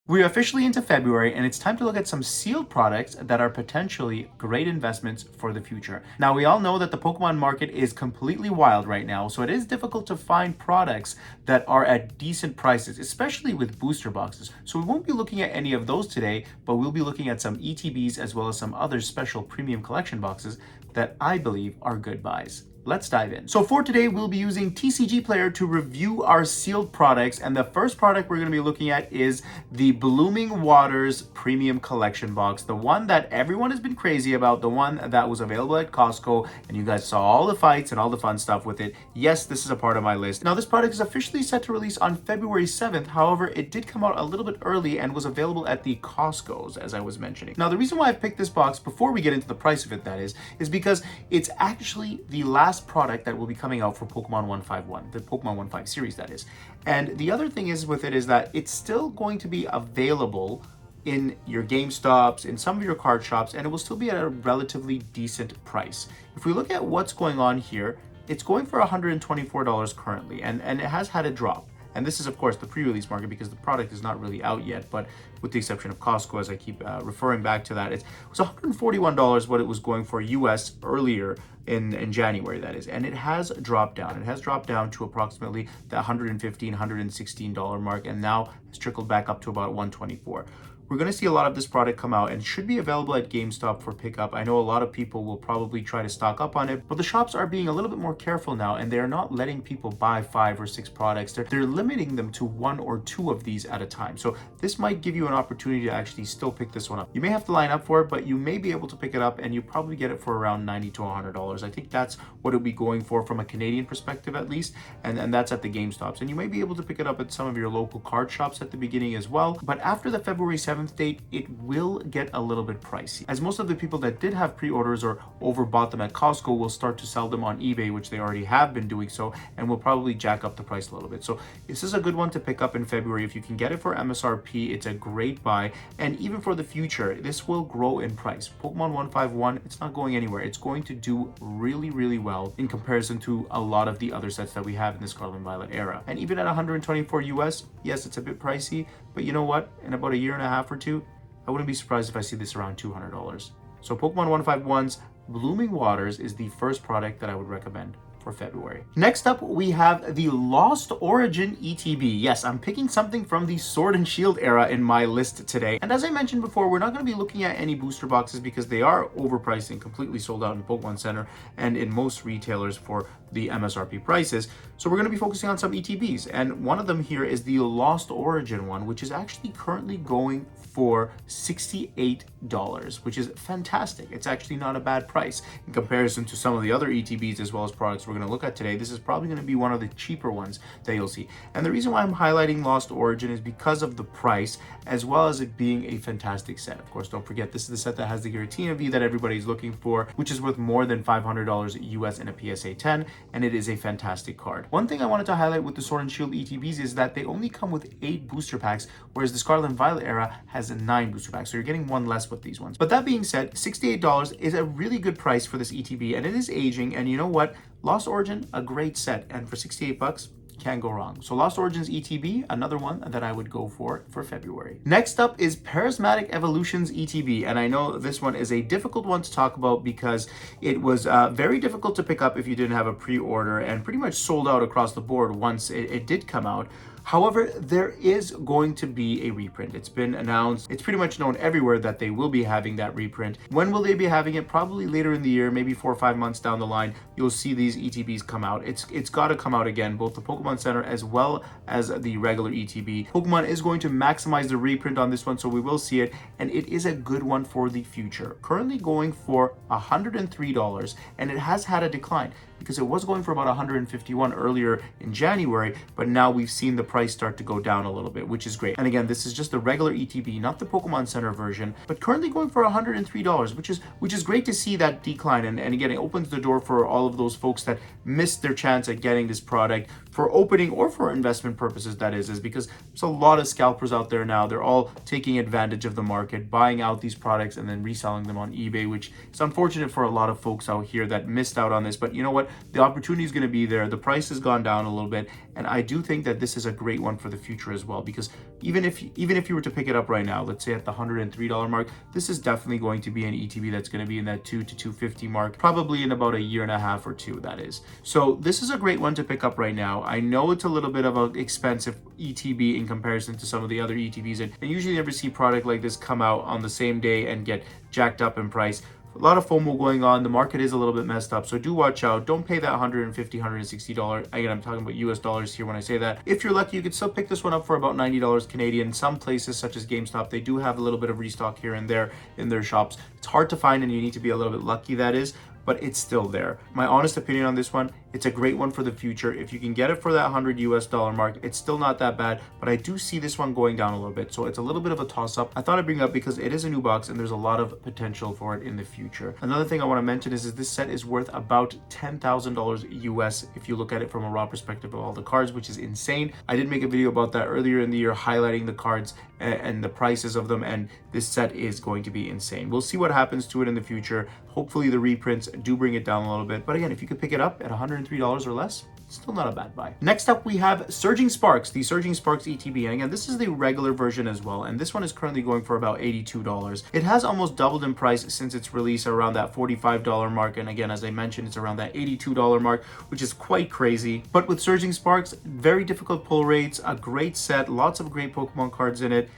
We're officially into February, and it's time to look at some sealed products that are potentially great investments for the future. Now, we all know that the Pokemon market is completely wild right now, so it is difficult to find products that are at decent prices, especially with booster boxes. So we won't be looking at any of those today, but we'll be looking at some ETBs as well as some other special premium collection boxes that I believe are good buys. Let's dive in. So for today, we'll be using TCG Player to review our sealed products. And the first product we're going to be looking at is the Blooming Waters Premium Collection Box, the one that everyone has been crazy about, the one that was available at Costco, and you guys saw all the fights and all the fun stuff with it. Yes, this is a part of my list. Now, this product is officially set to release on February 7th. However, it did come out a little bit early and was available at the Costco's, as I was mentioning. Now, the reason why I picked this box, before we get into the price of it, that is because it's actually the last product that will be coming out for Pokemon 151, the Pokemon 1-5 series, that is. And the other thing is with it is that it's still going to be available in your GameStops, in some of your card shops, and it will still be at a relatively decent price. If we look at what's going on here, it's going for $124 currently, and it has had a drop. And this is, of course, the pre-release market because the product is not really out yet, but with the exception of Costco, as I keep referring back to that, it was $141 what it was going for US earlier in January, that is. And it has dropped down. It has dropped down to approximately the $115, $116 mark, and now has trickled back up to about $124. We're going to see a lot of this product come out and should be available at GameStop for pickup. I know a lot of people will probably try to stock up on it, but the shops are being a little bit more careful now, and they're not letting people buy 5 or 6 products. They're limiting them to 1 or 2 of these at a time. So this might give you an opportunity to actually still pick this one up. You may have to line up for it, but you may be able to pick it up, and you probably get it for around $90 to $100. I think that's what it'll be going for from a Canadian perspective at least, and that's at the GameStops. And you may be able to pick it up at some of your local card shops at the beginning as well. But after the February 7th date, it will get a little bit pricey, as most of the people that did have pre-orders or overbought them at Costco will start to sell them on eBay, which they already have been doing so, and will probably jack up the price a little bit. So this is a good one to pick up in February. If you can get it for MSRP, it's a great buy. And even for the future, this will grow in price. Pokemon 151, it's not going anywhere. It's going to do really, really well in comparison to a lot of the other sets that we have in the Scarlet and Violet era. And even at 124 US, yes, it's a bit pricey, but you know what? In about a year and a half or two, I wouldn't be surprised if I see this around $200. So Pokemon 151's Blooming Waters is the first product that I would recommend for February. Next up, we have the Lost Origin ETB. Yes, I'm picking something from the Sword and Shield era in my list today. And as I mentioned before, we're not going to be looking at any booster boxes because they are overpriced and completely sold out in Pokemon Center and in most retailers for the MSRP prices. So we're going to be focusing on some ETBs. And one of them here is the Lost Origin one, which is actually currently going for $68, which is fantastic. It's actually not a bad price in comparison to some of the other ETBs as well as products we're going to look at today. This is probably going to be one of the cheaper ones that you'll see. And the reason why I'm highlighting Lost Origin is because of the price as well as it being a fantastic set. Of course, don't forget, this is the set that has the Giratina V that everybody's looking for, which is worth more than $500 US in a PSA 10, and it is a fantastic card. One thing I wanted to highlight with the Sword and Shield ETBs is that they only come with 8 booster packs, whereas the Scarlet and Violet era has 9 booster packs, so you're getting 1 less with these ones. But that being said, $68 is a really good price for this ETB, and it is aging, and you know what? Lost Origin, a great set, and for 68 bucks, can't go wrong. So Lost Origins ETB, another one that I would go for February. Next up is Prismatic Evolutions ETB, and I know this one is a difficult one to talk about because it was very difficult to pick up if you didn't have a pre-order and pretty much sold out across the board once it did come out. However, there is going to be a reprint. It's been announced. It's pretty much known everywhere that they will be having that reprint. When will they be having it? Probably later in the year, maybe 4 or 5 months down the line, you'll see these ETBs come out. It's got to come out again, both the Pokemon Center as well as the regular ETB. Pokemon is going to maximize the reprint on this one, so we will see it, and it is a good one for the future. Currently going for $103, and it has had a decline because it was going for about $151 earlier in January, but now we've seen the price start to go down a little bit, which is great. And again, this is just the regular ETB, not the Pokemon Center version, but currently going for $103, which is great to see that decline. And again, it opens the door for all of those folks that missed their chance at getting this product for opening or for investment purposes, that is because there's a lot of scalpers out there now. They're all taking advantage of the market, buying out these products and then reselling them on eBay, which is unfortunate for a lot of folks out here that missed out on this. But you know what? The opportunity is going to be there. The price has gone down a little bit, and I do think that this is a great one for the future as well, because even if you were to pick it up right now, let's say at the $103 mark, this is definitely going to be an ETB that's going to be in that $2 to $250 mark, probably in about a year and a half or two, that is. So this is a great one to pick up right now. I know it's a little bit of an expensive ETB in comparison to some of the other ETBs, and usually never see product like this come out on the same day and get jacked up in price. A lot of FOMO going on. The market is a little bit messed up, so do watch out. Don't pay that $150, $160. Again, I'm talking about US dollars here when I say that. If you're lucky, you could still pick this one up for about $90 Canadian. Some places such as GameStop, they do have a little bit of restock here and there in their shops. It's hard to find, and you need to be a little bit lucky, that is, but it's still there. My honest opinion on this one, it's a great one for the future. If you can get it for that $100 US mark, it's still not that bad, but I do see this one going down a little bit. So it's a little bit of a toss up. I thought I'd bring it up because it is a new box and there's a lot of potential for it in the future. Another thing I want to mention is this set is worth about $10,000 US if you look at it from a raw perspective of all the cards, which is insane. I did make a video about that earlier in the year, highlighting the cards and the prices of them, and this set is going to be insane. We'll see what happens to it in the future. Hopefully the reprints do bring it down a little bit, but again, if you could pick it up at $103 or less, still not a bad buy. Next up, we have Surging Sparks, the Surging Sparks ETB. And again, this is the regular version as well, and this one is currently going for about $82. It has almost doubled in price since its release, around that $45 mark. And again, as I mentioned, it's around that $82 mark, which is quite crazy. But with Surging Sparks, very difficult pull rates, a great set, lots of great Pokemon cards in it,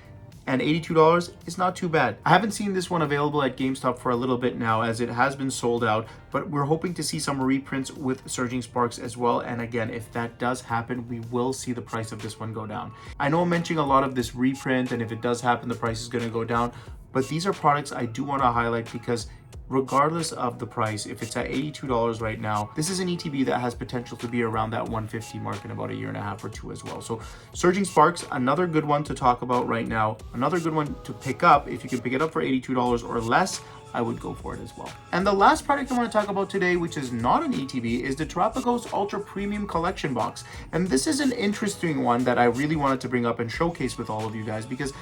and $82 is not too bad. I haven't seen this one available at GameStop for a little bit now, as it has been sold out, but we're hoping to see some reprints with Surging Sparks as well. And again, if that does happen, we will see the price of this one go down. I know I'm mentioning a lot of this reprint, and if it does happen, the price is going to go down, but these are products I do want to highlight because regardless of the price, if it's at $82 right now, this is an ETB that has potential to be around that $150 mark in about a year and a half or two as well. So Surging Sparks, another good one to talk about right now, another good one to pick up. If you can pick it up for $82 or less, I would go for it as well. And the last product I want to talk about today, which is not an ETB, is the Terapagos Ultra-Premium collection box. And this is an interesting one that I really wanted to bring up and showcase with all of you guys, because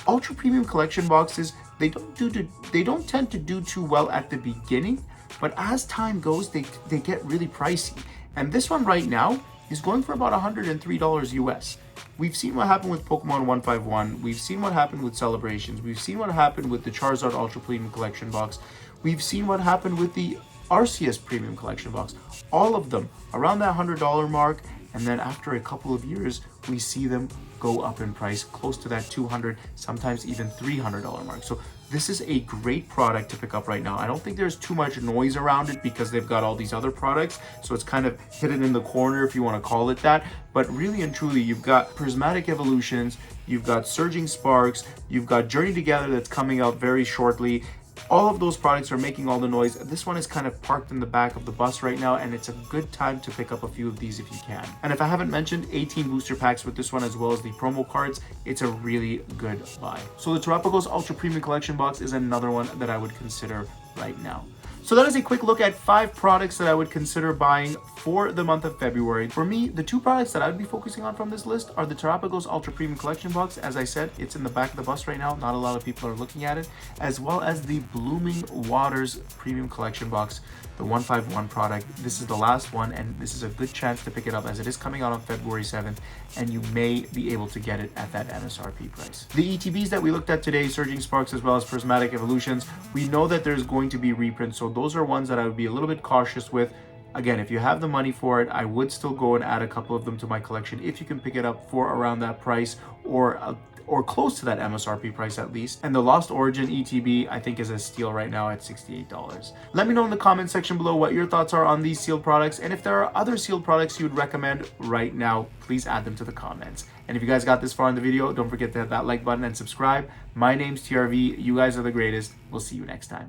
Ultra Premium collection boxes, they don't tend to do too well at the beginning, but as time goes, they get really pricey. And this one right now is going for about $103 US. We've seen what happened with Pokemon 151. We've seen what happened with Celebrations. We've seen what happened with the Charizard Ultra Premium collection box. We've seen what happened with the Arceus Premium collection box. All of them around that $100 mark. And then after a couple of years, we see them go up in price close to that $200, sometimes even $300 mark. So this is a great product to pick up right now. I don't think there's too much noise around it because they've got all these other products. So it's kind of hidden in the corner, if you want to call it that. But really and truly, you've got Prismatic Evolutions, you've got Surging Sparks, you've got Journey Together that's coming out very shortly. All of those products are making all the noise. This one is kind of parked in the back of the bus right now, and it's a good time to pick up a few of these if you can. And if I haven't mentioned 18 booster packs with this one, as well as the promo cards, it's a really good buy. So the Terapagos Ultra Premium Collection box is another one that I would consider right now. So that is a quick look at 5 products that I would consider buying for the month of February. For me, the 2 products that I would be focusing on from this list are the Terapagos Ultra Premium Collection Box. As I said, it's in the back of the bus right now. Not a lot of people are looking at it. As well as the Blooming Waters Premium Collection Box, the 151 product. This is the last one, and this is a good chance to pick it up as it is coming out on February 7th, and you may be able to get it at that MSRP price. The ETBs that we looked at today, Surging Sparks as well as Prismatic Evolutions, we know that there's going to be reprints, so those are ones that I would be a little bit cautious with. Again, if you have the money for it, I would still go and add a couple of them to my collection if you can pick it up for around that price or close to that MSRP price at least. And the Lost Origin ETB, I think, is a steal right now at $68. Let me know in the comment section below what your thoughts are on these sealed products, and if there are other sealed products you would recommend right now, please add them to the comments. And if you guys got this far in the video, don't forget to hit that like button and subscribe. My name's TRV. You guys are the greatest. We'll see you next time.